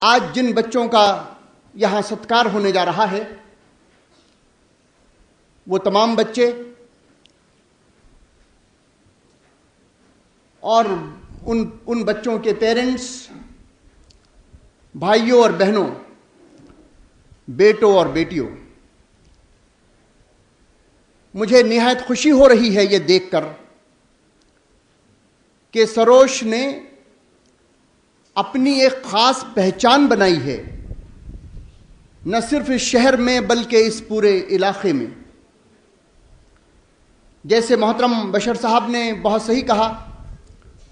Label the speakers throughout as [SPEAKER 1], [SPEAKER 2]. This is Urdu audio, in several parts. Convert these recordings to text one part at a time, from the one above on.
[SPEAKER 1] آج جن بچوں کا یہاں ستکار ہونے جا رہا ہے وہ تمام بچے اور ان بچوں کے پیرنٹس، بھائیوں اور بہنوں، بیٹوں اور بیٹیوں، مجھے نہایت خوشی ہو رہی ہے یہ دیکھ کر کہ سروش نے اپنی ایک خاص پہچان بنائی ہے، نہ صرف اس شہر میں بلکہ اس پورے علاقے میں۔ جیسے محترم بشر صاحب نے بہت صحیح کہا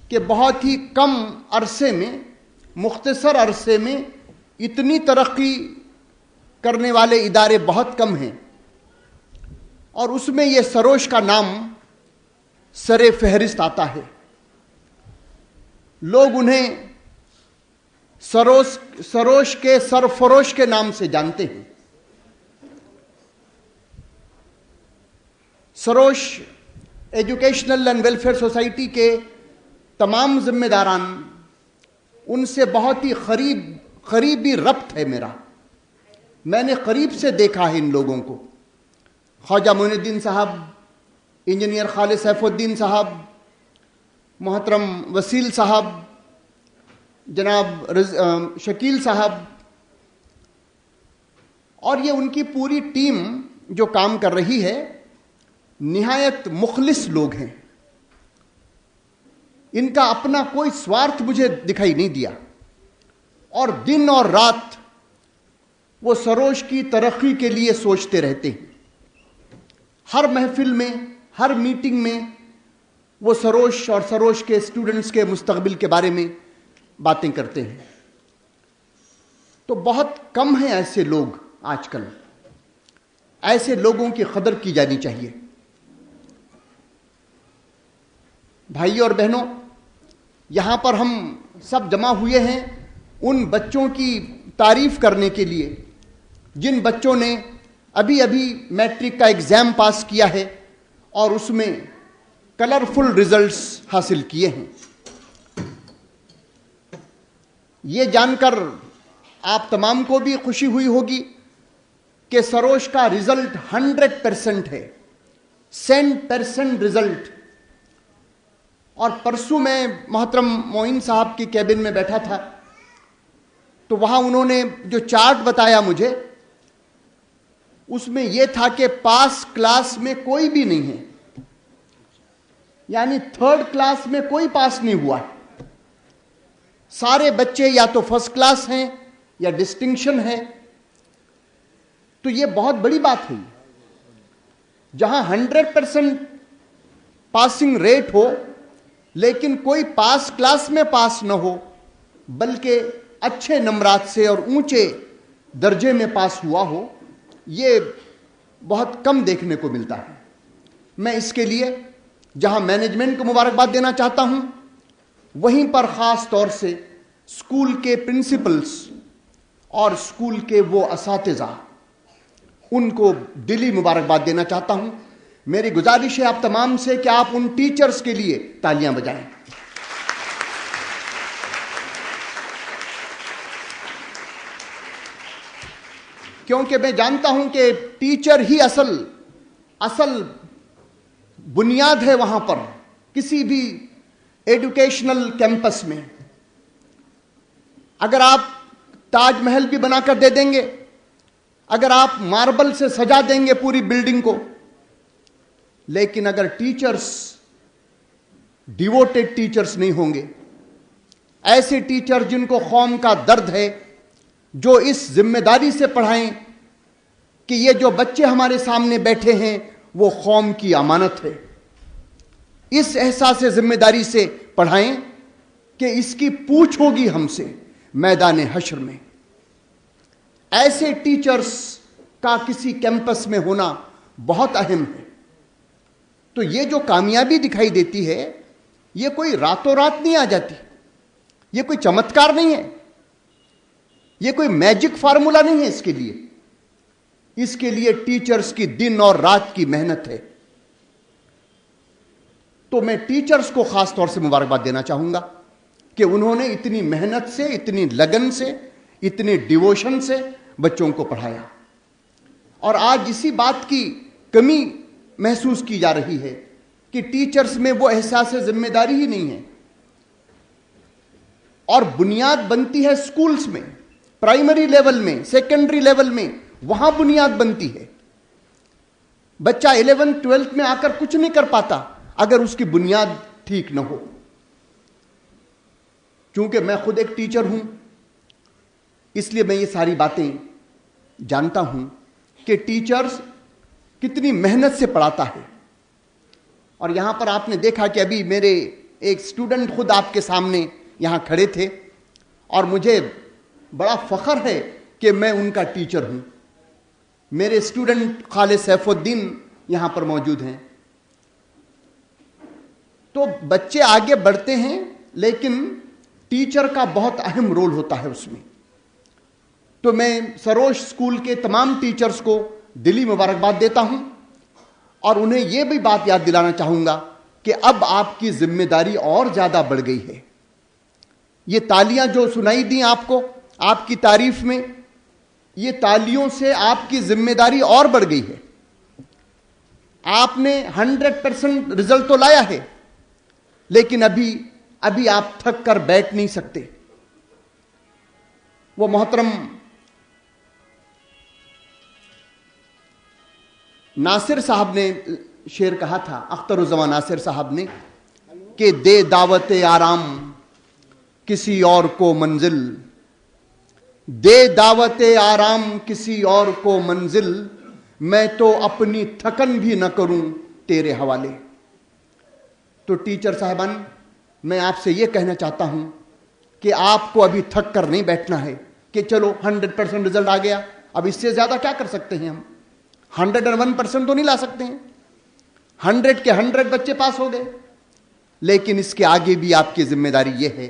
[SPEAKER 1] کہ بہت ہی کم عرصے میں، مختصر عرصے میں اتنی ترقی کرنے والے ادارے بہت کم ہیں، اور اس میں یہ سروش کا نام سر فہرست آتا ہے۔ لوگ انہیں سروش کے سرفروش کے نام سے جانتے ہیں۔ Sarosh educational and welfare society کے تمام ذمہ داران، ان سے بہت ہی قریبی ربط ہے میرا۔ میں نے قریب سے دیکھا ہے ان لوگوں کو۔ خواجہ معین الدین صاحب، انجینئر خالد سیف الدین صاحب، محترم وسیل صاحب، جناب شکیل صاحب، اور یہ ان کی پوری ٹیم جو کام کر رہی ہے، نہایت مخلص لوگ ہیں۔ ان کا اپنا کوئی سوارتھ مجھے دکھائی نہیں دیا، اور دن اور رات وہ سروش کی ترقی کے لیے سوچتے رہتے ہیں۔ ہر محفل میں، ہر میٹنگ میں وہ سروش اور سروش کے اسٹوڈنٹس کے مستقبل کے بارے میں باتیں کرتے ہیں۔ تو بہت کم ہیں ایسے لوگ آج کل۔ ایسے لوگوں کی قدر کی جانی چاہیے۔ بھائی اور بہنوں، یہاں پر ہم سب جمع ہوئے ہیں ان بچوں کی تعریف کرنے کے لیے جن بچوں نے ابھی میٹرک کا ایگزام پاس کیا ہے اور اس میں کلرفل ریزلٹس حاصل کیے ہیں۔ یہ جان کر آپ تمام کو بھی خوشی ہوئی ہوگی کہ سروش کا ریزلٹ 100% ہے، 100% ریزلٹ۔ اور پرسوں میں محترم معین صاحب کی کیبن میں بیٹھا تھا، تو وہاں انہوں نے جو چارٹ بتایا مجھے، اس میں یہ تھا کہ پاس کلاس میں کوئی بھی نہیں ہے، یعنی 3rd کلاس میں کوئی پاس نہیں ہوا۔ سارے بچے یا تو فرسٹ کلاس ہیں یا ڈسٹنکشن ہے۔ تو یہ بہت بڑی بات ہے۔ جہاں 100% پاسنگ ریٹ ہو لیکن کوئی پاس کلاس میں پاس نہ ہو بلکہ اچھے نمبرات سے اور اونچے درجے میں پاس ہوا ہو، یہ بہت کم دیکھنے کو ملتا ہے۔ میں اس کے لیے جہاں مینجمنٹ کو مبارکباد دینا چاہتا ہوں، وہیں پر خاص طور سے اسکول کے پرنسپلز اور اسکول کے وہ اساتذہ، ان کو دلی مبارکباد دینا چاہتا ہوں۔ میری گزارش ہے آپ تمام سے کہ آپ ان ٹیچرز کے لیے تالیاں بجائیں۔ کیونکہ میں جانتا ہوں کہ ٹیچر ہی اصل بنیاد ہے وہاں پر، کسی بھی ایڈوکیشنل کیمپس میں۔ اگر آپ تاج محل بھی بنا کر دے دیں گے، اگر آپ ماربل سے سجا دیں گے پوری بلڈنگ کو، لیکن اگر ٹیچرز ڈیووٹڈ ٹیچرز نہیں ہوں گے، ایسے ٹیچر جن کو قوم کا درد ہے، جو اس ذمہ داری سے پڑھائیں کہ یہ جو بچے ہمارے سامنے بیٹھے ہیں وہ قوم کی امانت ہے، اس احساس ذمہ داری سے پڑھائیں کہ اس کی پوچھ ہوگی ہم سے میدان حشر میں۔ ایسے ٹیچرز کا کسی کیمپس میں ہونا بہت اہم ہے۔ تو یہ جو کامیابی دکھائی دیتی ہے، یہ کوئی راتوں رات نہیں آ جاتی، یہ کوئی چمتکار نہیں ہے، یہ کوئی میجک فارمولا نہیں ہے۔ اس کے لیے ٹیچرز کی دن اور رات کی محنت ہے۔ تو میں ٹیچرز کو خاص طور سے مبارکباد دینا چاہوں گا کہ انہوں نے اتنی محنت سے، اتنی لگن سے، اتنے ڈیووشن سے بچوں کو پڑھایا. اور آج اسی بات کی کمی محسوس کی جا رہی ہے کہ ٹیچرز میں وہ احساس ذمہ داری ہی نہیں ہے. اور بنیاد بنتی ہے سکولز میں، پرائمری لیول میں، سیکنڈری لیول میں، وہاں بنیاد بنتی ہے. بچہ 11th 12th میں آ کر کچھ نہیں کر پاتا اگر اس کی بنیاد ٹھیک نہ ہو. چونکہ میں خود ایک ٹیچر ہوں اس لیے میں یہ ساری باتیں جانتا ہوں کہ ٹیچرز کتنی محنت سے پڑھاتا ہے. اور یہاں پر آپ نے دیکھا کہ ابھی میرے ایک سٹوڈنٹ خود آپ کے سامنے یہاں کھڑے تھے اور مجھے بڑا فخر ہے کہ میں ان کا ٹیچر ہوں. میرے سٹوڈنٹ خالد سیف الدین یہاں پر موجود ہیں. تو بچے آگے بڑھتے ہیں لیکن ٹیچر کا بہت اہم رول ہوتا ہے اس میں. تو میں سروش اسکول کے تمام ٹیچرز کو دلی مبارکباد دیتا ہوں اور انہیں یہ بھی بات یاد دلانا چاہوں گا کہ اب آپ کی ذمہ داری اور زیادہ بڑھ گئی ہے. یہ تالیاں جو سنائی دیں آپ کو آپ کی تعریف میں، یہ تالیوں سے آپ کی ذمہ داری اور بڑھ گئی ہے. آپ نے 100% رزلٹ تو لایا ہے لیکن ابھی آپ تھک کر بیٹھ نہیں سکتے. وہ محترم ناصر صاحب نے شعر کہا تھا، اختر الزمان ناصر صاحب نے، کہ دے دعوت آرام کسی اور کو منزل، دے دعوت آرام کسی اور کو منزل، میں تو اپنی تھکن بھی نہ کروں تیرے حوالے. تو ٹیچر صاحبان، میں آپ سے یہ کہنا چاہتا ہوں کہ آپ کو ابھی تھک کر نہیں بیٹھنا ہے کہ چلو 100% رزلٹ آ گیا، اب اس سے زیادہ کیا کر سکتے ہیں ہم. 101% تو نہیں لا سکتے ہیں، 100 کے 100 بچے پاس ہو گئے، لیکن اس کے آگے بھی آپ کی ذمہ داری یہ ہے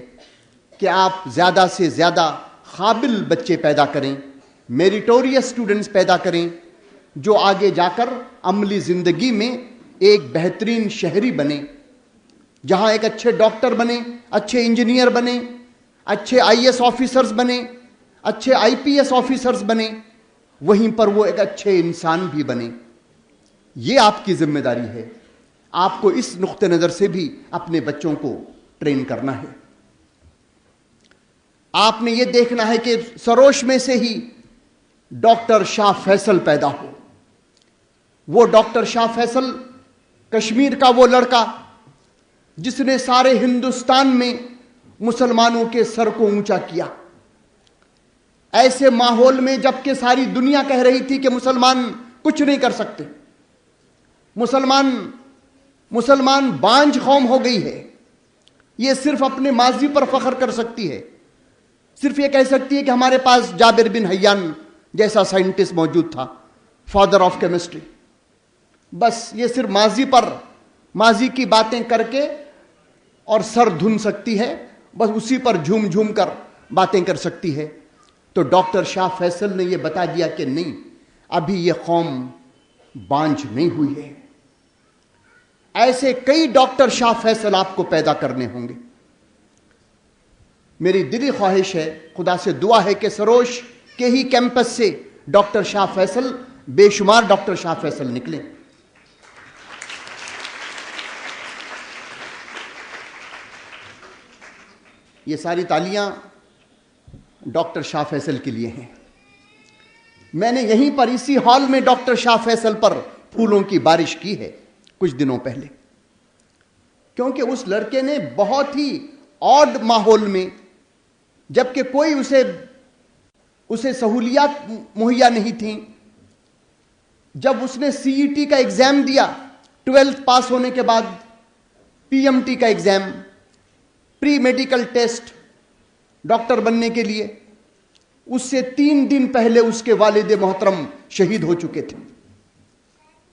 [SPEAKER 1] کہ آپ زیادہ سے زیادہ قابل بچے پیدا کریں، میریٹوریس سٹوڈنٹس پیدا کریں جو آگے جا کر عملی زندگی میں ایک بہترین شہری بنے، جہاں ایک اچھے ڈاکٹر بنے، اچھے انجینئر بنے، اچھے IAS آفیسرز بنے، اچھے IPS آفیسرز بنے، وہیں پر وہ ایک اچھے انسان بھی بنے. یہ آپ کی ذمہ داری ہے. آپ کو اس نقطہ نظر سے بھی اپنے بچوں کو ٹرین کرنا ہے. آپ نے یہ دیکھنا ہے کہ سروش میں سے ہی ڈاکٹر شاہ فیصل پیدا ہو. وہ ڈاکٹر شاہ فیصل کشمیر کا وہ لڑکا جس نے سارے ہندوستان میں مسلمانوں کے سر کو اونچا کیا. ایسے ماحول میں جبکہ ساری دنیا کہہ رہی تھی کہ مسلمان کچھ نہیں کر سکتے، مسلمان بانجھ قوم ہو گئی ہے، یہ صرف اپنے ماضی پر فخر کر سکتی ہے، صرف یہ کہہ سکتی ہے کہ ہمارے پاس جابر بن حیان جیسا سائنٹسٹ موجود تھا، فادر آف کیمسٹری. بس یہ صرف ماضی کی باتیں کر کے اور سر دھن سکتی ہے، بس اسی پر جھوم جھوم کر باتیں کر سکتی ہے. تو ڈاکٹر شاہ فیصل نے یہ بتا دیا کہ نہیں، ابھی یہ قوم بانجھ نہیں ہوئی ہے. ایسے کئی ڈاکٹر شاہ فیصل آپ کو پیدا کرنے ہوں گے. میری دلی خواہش ہے، خدا سے دعا ہے کہ سروش کے ہی کیمپس سے ڈاکٹر شاہ فیصل، بے شمار ڈاکٹر شاہ فیصل نکلیں. یہ ساری تالیاں ڈاکٹر شاہ فیصل کے لیے ہیں. میں نے یہیں پر اسی ہال میں ڈاکٹر شاہ فیصل پر پھولوں کی بارش کی ہے کچھ دنوں پہلے، کیونکہ اس لڑکے نے بہت ہی آڈ ماحول میں، جبکہ کوئی اسے سہولیات مہیا نہیں تھیں، جب اس نے CET کا ایگزام دیا 12th پاس ہونے کے بعد، PMT کا exam, pre medical test doctor بننے کے لیے، اس سے 3 دن پہلے اس کے والد محترم شہید ہو چکے تھے.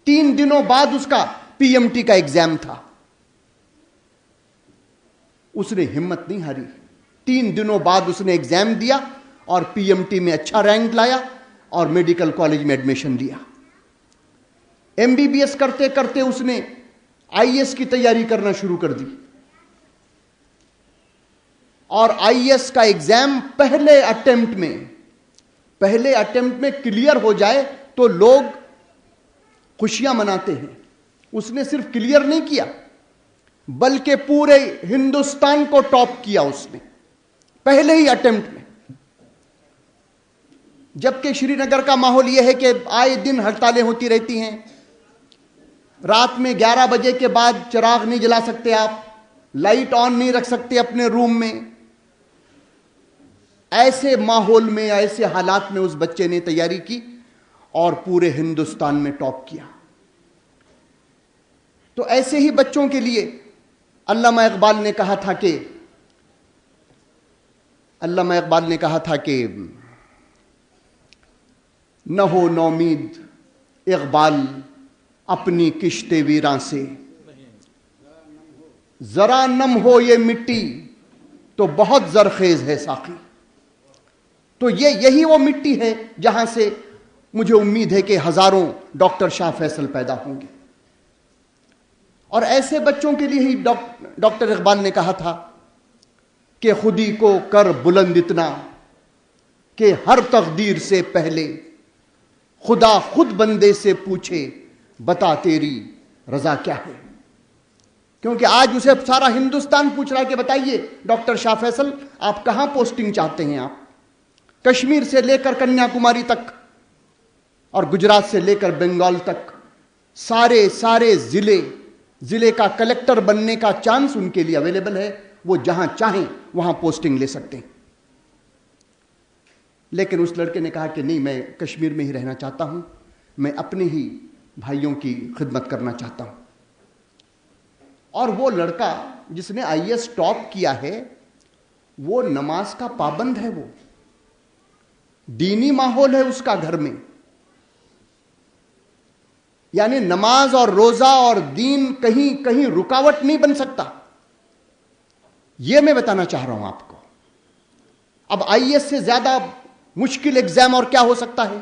[SPEAKER 1] 3 دنوں بعد اس کا PMT کا ایگزام تھا. اس نے ہمت نہیں ہاری، 3 دنوں بعد اس نے ایگزام دیا اور PMT میں اچھا رینک لایا اور میڈیکل کالج میں ایڈمیشن لیا. MBBS کرتے کرتے اس نے IAS کی تیاری کرنا شروع کر دی اور IAS کا ایگزام پہلے اٹیمپٹ میں کلیئر ہو جائے تو لوگ خوشیاں مناتے ہیں. اس نے صرف کلیئر نہیں کیا بلکہ پورے ہندوستان کو ٹاپ کیا اس نے پہلے ہی اٹیمپٹ میں. جبکہ شری نگر کا ماحول یہ ہے کہ آئے دن ہڑتالیں ہوتی رہتی ہیں. رات میں 11 بجے کے بعد چراغ نہیں جلا سکتے آپ, لائٹ آن نہیں رکھ سکتے اپنے روم میں. ایسے ماحول میں, ایسے حالات میں اس بچے نے تیاری کی اور پورے ہندوستان میں ٹاپ کیا. تو ایسے ہی بچوں کے لیے علامہ اقبال نے کہا تھا کہ نہ ہو نومید اقبال اپنی کشت ویراں سے, ذرا نم ہو یہ مٹی تو بہت زرخیز ہے ساقی. تو یہی وہ مٹی ہے جہاں سے مجھے امید ہے کہ ہزاروں ڈاکٹر شاہ فیصل پیدا ہوں گے. اور ایسے بچوں کے لیے ہی ڈاکٹر اقبال نے کہا تھا کہ خودی کو کر بلند اتنا کہ ہر تقدیر سے پہلے خدا خود بندے سے پوچھے بتا تیری رضا کیا ہے. کیونکہ آج اسے سارا ہندوستان پوچھ رہا ہے کہ بتائیے ڈاکٹر شاہ فیصل آپ کہاں پوسٹنگ چاہتے ہیں. آپ کشمیر سے لے کر کنیا کماری تک اور گجرات سے لے کر بنگال تک سارے ضلع کا کلیکٹر بننے کا چانس ان کے لیے اویلیبل ہے. وہ جہاں چاہیں وہاں پوسٹنگ لے سکتے ہیں. لیکن اس لڑکے نے کہا کہ نہیں, میں کشمیر میں ہی رہنا چاہتا ہوں, میں اپنے ہی بھائیوں کی خدمت کرنا چاہتا ہوں. اور وہ لڑکا جس نے IAS ٹاپ کیا ہے وہ نماز کا پابند ہے, وہ دینی ماحول ہے اس کا گھر میں. یعنی نماز اور روزہ اور دین کہیں رکاوٹ نہیں بن سکتا. یہ میں بتانا چاہ رہا ہوں آپ کو. اب IAS سے زیادہ مشکل ایگزام اور کیا ہو سکتا ہے.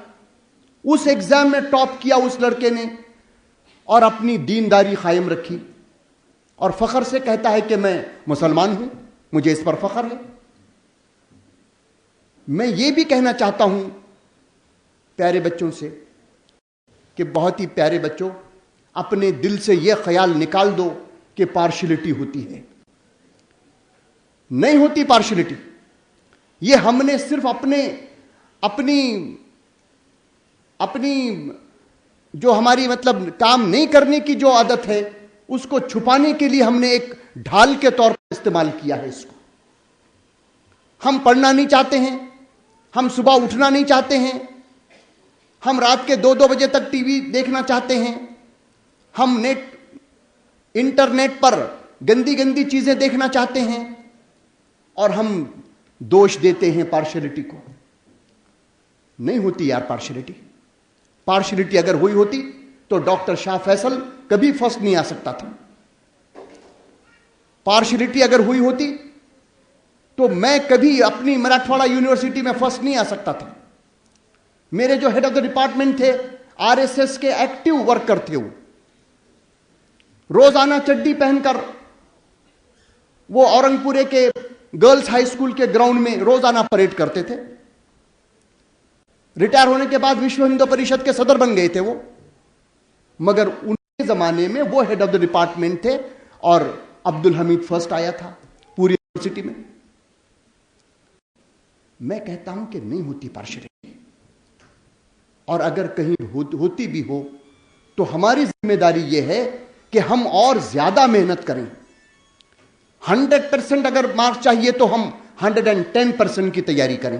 [SPEAKER 1] اس ایگزام میں ٹاپ کیا اس لڑکے نے اور اپنی دینداری قائم رکھی اور فخر سے کہتا ہے کہ میں مسلمان ہوں, مجھے اس پر فخر ہے. میں یہ بھی کہنا چاہتا ہوں پیارے بچوں سے کہ بہت ہی پیارے بچوں, اپنے دل سے یہ خیال نکال دو کہ پارشلٹی ہوتی ہے. نہیں ہوتی پارشلٹی. یہ ہم نے صرف اپنی جو ہماری کام نہیں کرنے کی جو عادت ہے اس کو چھپانے کے لیے ہم نے ایک ڈھال کے طور پر استعمال کیا ہے اس کو. ہم پڑھنا نہیں چاہتے ہیں, ہم صبح اٹھنا نہیں چاہتے ہیں, ہم رات کے 2 بجے تک ٹی وی دیکھنا چاہتے ہیں, ہم انٹرنیٹ پر گندی چیزیں دیکھنا چاہتے ہیں اور ہم دوش دیتے ہیں پارشلٹی کو. نہیں ہوتی یار پارشلٹی. پارشلٹی اگر ہوئی ہوتی تو ڈاکٹر شاہ فیصل کبھی فرسٹ نہیں آ سکتا تھا. پارشلٹی اگر ہوئی ہوتی تو میں کبھی اپنی مراٹھواڑہ یونیورسٹی میں فرسٹ نہیں آ سکتا تھا. میرے جو ہیڈ آف دا ڈپارٹمنٹ تھے RSS کے ایکٹیو ورکر تھے, وہ روزانہ چڈی پہن کر وہ اورنگ پورے کے گرلز ہائی اسکول کے گراؤنڈ میں روزانہ پریڈ کرتے تھے. ریٹائر ہونے کے بعد وشو ہندو پریشد کے صدر بن گئے تھے وہ, مگر ان کے زمانے میں وہ ہیڈ آف دا ڈپارٹمنٹ تھے اور عبد الحمید فرسٹ آیا تھا پوری یونیورسٹی میں. میں کہتا ہوں کہ نہیں ہوتی پارشلٹی, اور اگر کہیں ہوتی بھی ہو تو ہماری ذمہ داری یہ ہے کہ ہم اور زیادہ محنت کریں. 100% اگر مارکس چاہیے تو ہم 110% کی تیاری کریں.